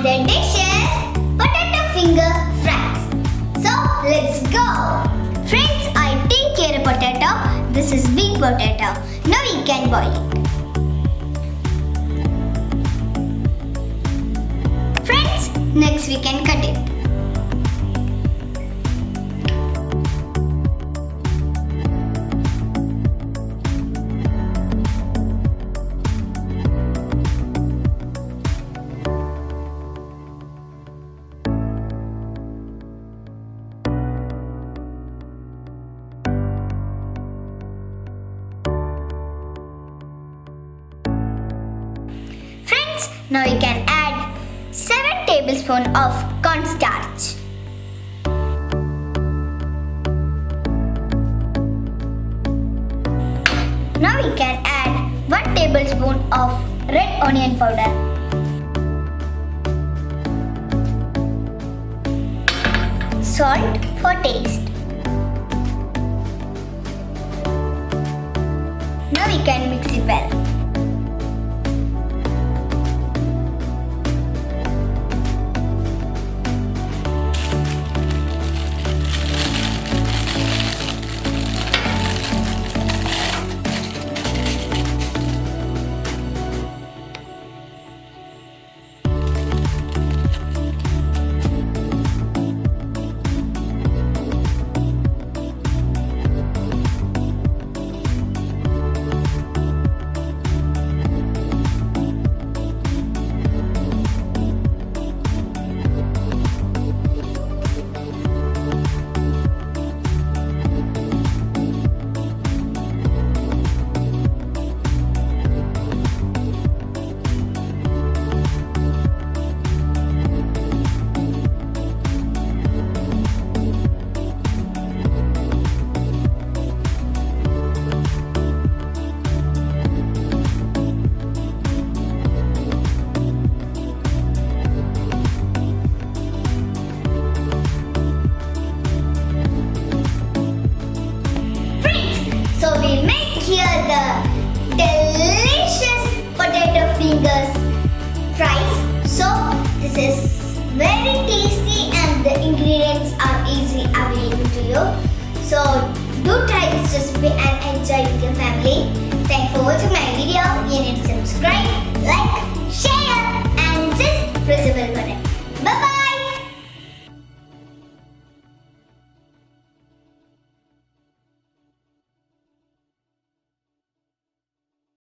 the dish is potato finger fries. So let's go. Friends, I take care of potato. This is big potato. Now we can boil it. Friends, next we can cut it. Now we can add 7 tablespoons of cornstarch. Now we can add 1 tablespoon of red onion powder. Salt for taste. Now we can mix it well. Here the delicious potato fingers fries. So this is very tasty and the ingredients are easily available to you. So do try this recipe and enjoy with your family. Thanks for watching my video. You need to subscribe